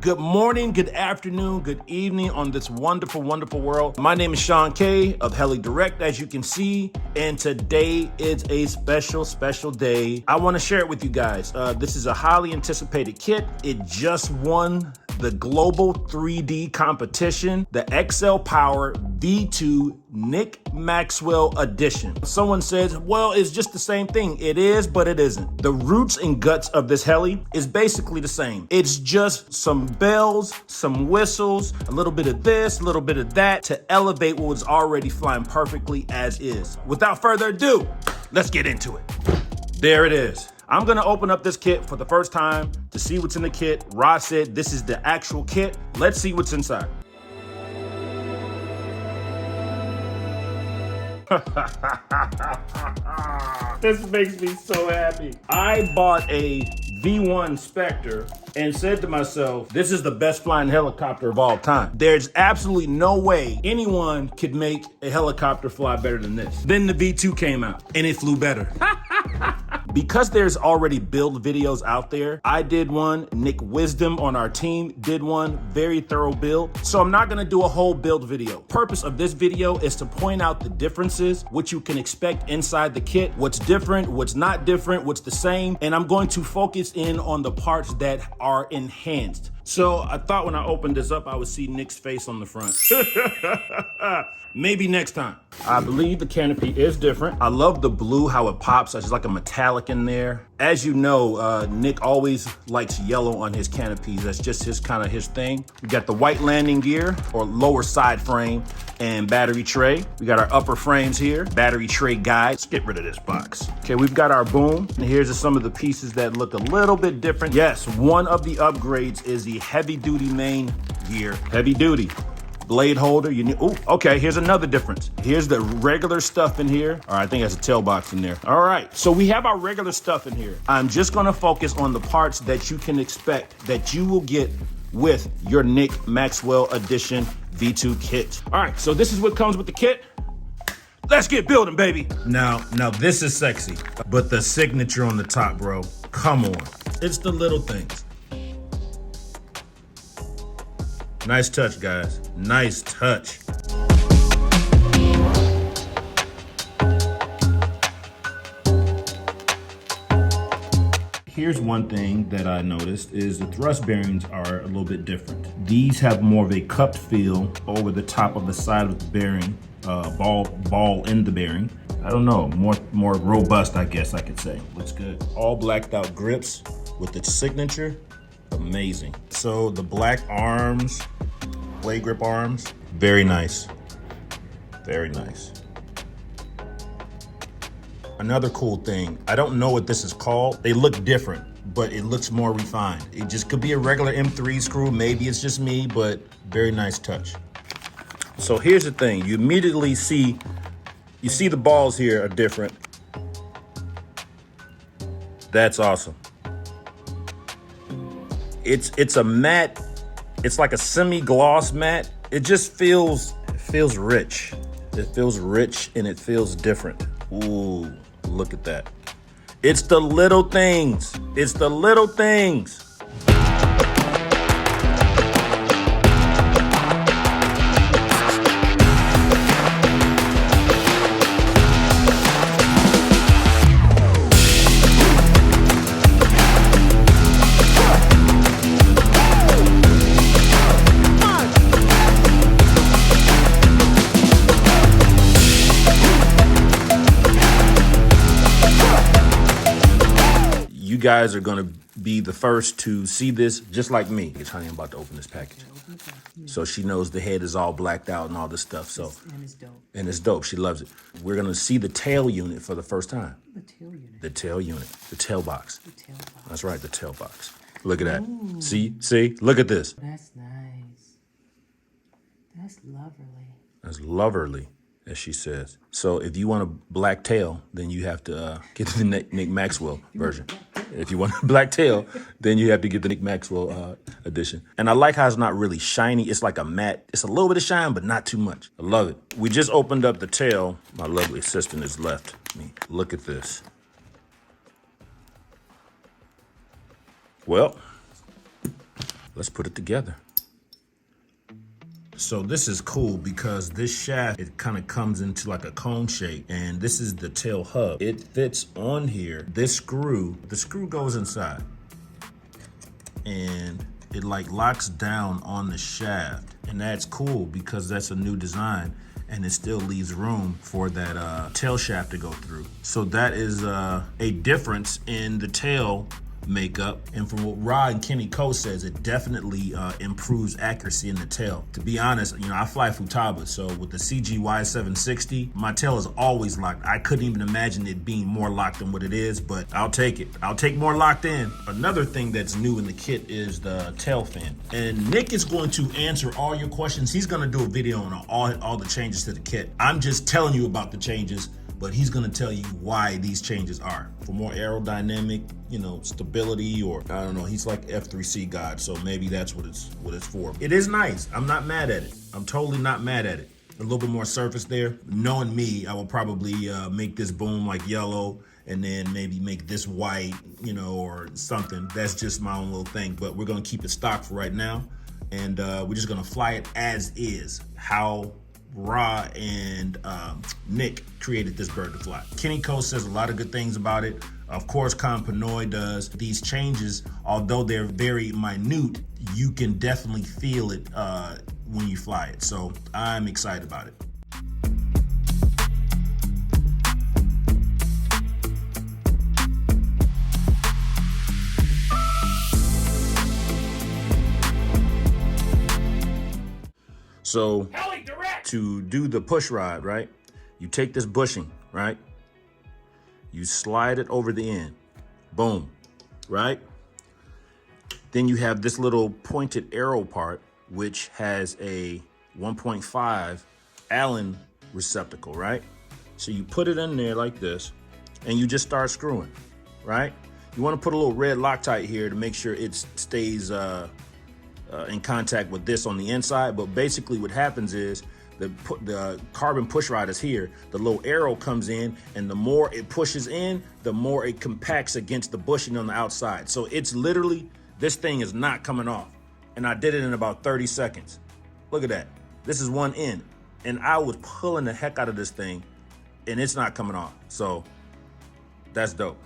Good morning, good afternoon, good evening on this wonderful, wonderful world. My name is Sean K of HeliDirect, as you can see, and today is a special, special day. I want to share it with you guys. This is a highly anticipated kit. It just won the global 3D competition, the XL Power V2 Nick Maxwell Edition. Someone says, well, it's just the same thing. It is, but it isn't. The roots and guts of this heli is basically the same. It's just some bells, some whistles, a little bit of this, a little bit of that to elevate what was already flying perfectly as is. Without further ado, let's get into it. There it is. I'm gonna open up this kit for the first time to see what's in the kit. Ra said this is the actual kit. Let's see what's inside. This makes me so happy. I bought a V1 Specter and said to myself, this is the best flying helicopter of all time. There's absolutely no way anyone could make a helicopter fly better than this. Then the V2 came out and it flew better. Because there's already build videos out there, I did one, Nick Wisdom on our team did one, very thorough build. So I'm not gonna do a whole build video. Purpose of this video is to point out the differences, what you can expect inside the kit, what's different, what's not different, what's the same, and I'm going to focus in on the parts that are enhanced. So I thought when I opened this up, I would see Nick's face on the front. Maybe next time. I believe the canopy is different. I love the blue, how it pops. It's like a metallic in there. As you know, Nick always likes yellow on his canopies. That's just his thing. We got the white landing gear or lower side frame and battery tray. We got our upper frames here, battery tray guide. Let's get rid of this box. Okay, we've got our boom. And here's some of the pieces that look a little bit different. Yes, one of the upgrades is the heavy duty main gear. Heavy duty. Blade holder, you need, oh, okay, here's another difference. Here's the regular stuff in here. All right, I think there's a tail box in there. All right, so we have our regular stuff in here. I'm just gonna focus on the parts that you can expect that you will get with your Nick Maxwell Edition V2 kit. All right, so this is what comes with the kit. Let's get building, baby. Now this is sexy, but the signature on the top, bro, come on. It's the little things. Nice touch, guys. Nice touch. Here's one thing that I noticed is the thrust bearings are a little bit different. These have more of a cupped feel over the top of the side of the bearing, ball in the bearing. I don't know, more robust, I guess I could say. Looks good. All blacked out grips with its signature. Amazing. So the black arms, blade grip arms, very nice. Very nice. Another cool thing, I don't know what this is called. They look different, but it looks more refined. It just could be a regular M3 screw. Maybe it's just me, but very nice touch. So here's the thing, you immediately see, the balls here are different. That's awesome. It's a matte, it's like a semi-gloss matte. It just feels rich. It feels rich and it feels different. Ooh, look at that. It's the little things. It's the little things. You guys are gonna be the first to see this, just like me. It's Honey, I'm about to open this package. So she knows the head is all blacked out and all this stuff. So and it's dope. And it's dope. She loves it. We're gonna see the tail unit for the first time. The tail unit. The tail unit. The tail box. The tail box. That's right, the tail box. Look at that. Ooh. See? Look at this. That's nice. That's lovely. That's loverly, as she says. So if you want a black tail, then you have to get the Nick Maxwell version. If you want a black tail, then you have to get the Nick Maxwell edition. And I like how it's not really shiny. It's like a matte. It's a little bit of shine, but not too much. I love it. We just opened up the tail. My lovely assistant has left me. Look at this. Well, Let's put it together. So this is cool because this shaft, it kind of comes into like a cone shape, and this is the tail hub. It fits on here. This screw, the screw goes inside and it like locks down on the shaft. And that's cool because that's a new design and it still leaves room for that tail shaft to go through. So that is a difference in the tail makeup, and from what Ra and Kenny Ko says, it definitely improves accuracy in the tail. To be honest, you know, I fly Futaba, so with the CGY 760, my tail is always locked. I couldn't even imagine it being more locked than what it is, but I'll take it. I'll take more locked in. Another thing that's new in the kit is the tail fin, and Nick is going to answer all your questions. He's going to do a video on all the changes to the kit. I'm just telling you about the changes, but he's gonna tell you why these changes are. For more aerodynamic, you know, stability, or I don't know, he's like F3C god, so maybe that's what it's for. It is nice, I'm not mad at it. I'm totally not mad at it. A little bit more surface there. Knowing me, I will probably make this boom like yellow and then maybe make this white, you know, or something. That's just my own little thing, but we're gonna keep it stock for right now. And we're just gonna fly it as is, how Ra and Nick created this bird to fly. Kenny Ko says a lot of good things about it. Of course, Panoy does. These changes, although they're very minute, you can definitely feel it when you fly it. So I'm excited about it. So to do the push rod, right? You take this bushing, right? You slide it over the end, boom, right? Then you have this little pointed arrow part, which has a 1.5 Allen receptacle, right? So you put it in there like this, and you just start screwing, right? You wanna put a little red Loctite here to make sure it stays in contact with this on the inside, but basically what happens is the carbon push rod is here. The little arrow comes in, and the more it pushes in, the more it compacts against the bushing on the outside. So it's literally, this thing is not coming off. And I did it in about 30 seconds. Look at that. This is one end. And I was pulling the heck out of this thing, and it's not coming off. So that's dope.